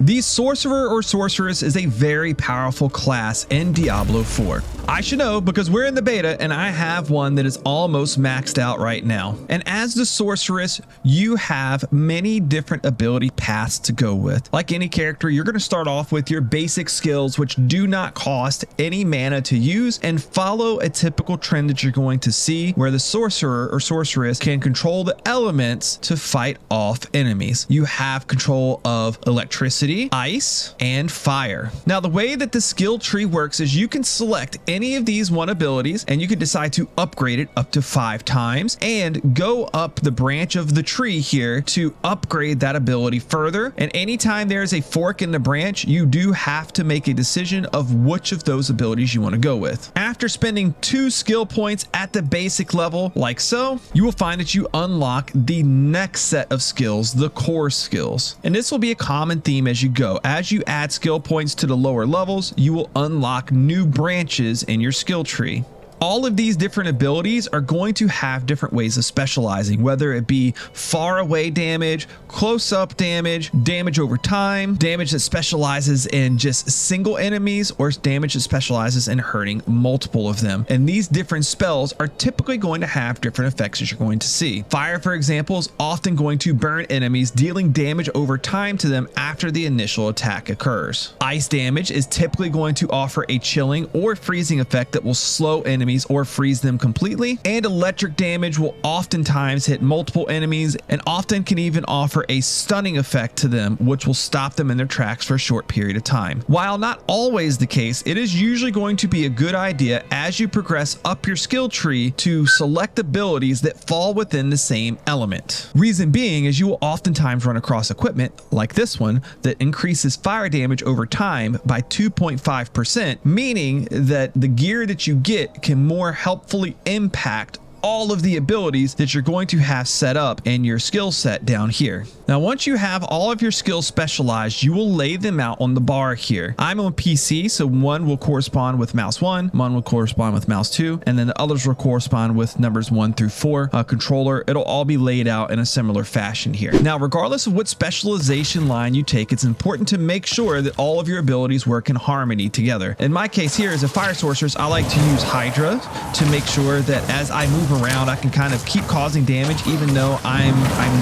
The Sorcerer or Sorceress is a very powerful class in Diablo 4. I should know because we're in the beta and I have one that is almost maxed out right now. And as the Sorceress, you have many different ability paths to go with. Like any character, you're going to start off with your basic skills, which do not cost any mana to use and follow a typical trend that you're going to see where the Sorcerer or Sorceress can control the elements to fight off enemies. You have control of electricity, ice, and fire. Now, the way that the skill tree works is you can select any of these one abilities and you can decide to upgrade it up to 5 times and go up the branch of the tree here to upgrade that ability further. And anytime there's a fork in the branch, you do have to make a decision of which of those abilities you want to go with. After spending 2 skill points at the basic level, like so, you will find that you unlock the next set of skills, the core skills. And this will be a common theme as you go. As you add skill points to the lower levels, you will unlock new branches in your skill tree. All of these different abilities are going to have different ways of specializing, whether it be far away damage, close up damage, damage over time, damage that specializes in just single enemies, or damage that specializes in hurting multiple of them. And these different spells are typically going to have different effects that you're going to see. Fire, for example, is often going to burn enemies, dealing damage over time to them after the initial attack occurs. Ice damage is typically going to offer a chilling or freezing effect that will slow enemies or freeze them completely, and electric damage will oftentimes hit multiple enemies and often can even offer a stunning effect to them, which will stop them in their tracks for a short period of time. While not always the case, it is usually going to be a good idea as you progress up your skill tree to select abilities that fall within the same element. Reason being is you will oftentimes run across equipment like this one that increases fire damage over time by 2.5%, meaning that the gear that you get can more helpfully impact all of the abilities that you're going to have set up in your skill set down here. Now, once you have all of your skills specialized, you will lay them out on the bar here. I'm on PC, so one will correspond with mouse 1, one will correspond with mouse 2, and then the others will correspond with numbers 1 through 4. Controller, it'll all be laid out in a similar fashion here. Now, regardless of what specialization line you take, it's important to make sure that all of your abilities work in harmony together. In my case here, as a fire sorceress, I like to use Hydra to make sure that as I move around, I can kind of keep causing damage, even though I'm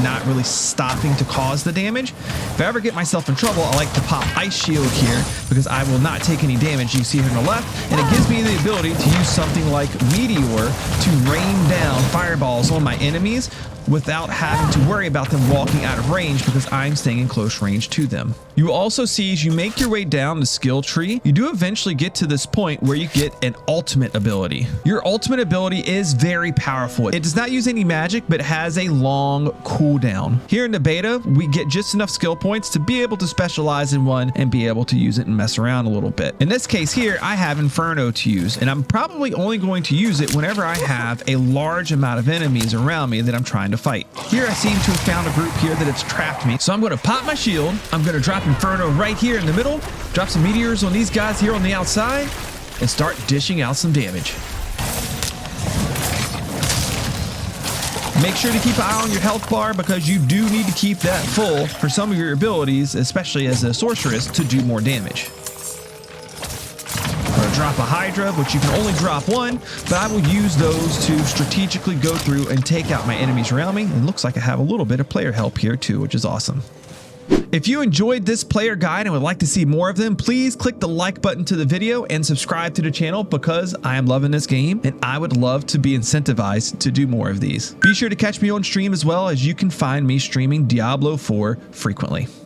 not really stopping to cause the damage. If I ever get myself in trouble, I like to pop Ice Shield here because I will not take any damage. You see here on the left, and it gives me the ability to use something like Meteor to rain down fireballs on my enemies without having to worry about them walking out of range because I'm staying in close range to them. You will also see as you make your way down the skill tree, you do eventually get to this point where you get an ultimate ability. Your ultimate ability is very powerful. It does not use any magic, but has a long cooldown. Here in the beta, we get just enough skill points to be able to specialize in one and be able to use it and mess around a little bit. In this case here, I have Inferno to use, and I'm probably only going to use it whenever I have a large amount of enemies around me that I'm trying to fight. Here I seem to have found a group here that it's trapped me, so I'm going to pop my shield. I'm going to drop Inferno right here in the middle, drop some meteors on these guys here on the outside, and start dishing out some damage. Make sure to keep an eye on your health bar because you do need to keep that full for some of your abilities, especially as a sorceress, to do more damage. Drop a Hydra, which you can only drop one, but I will use those to strategically go through and take out my enemies around me. And looks like I have a little bit of player help here too, which is awesome. If you enjoyed this player guide and would like to see more of them, please click the like button to the video and subscribe to the channel because I am loving this game and I would love to be incentivized to do more of these. Be sure to catch me on stream as well, as you can find me streaming Diablo 4 frequently.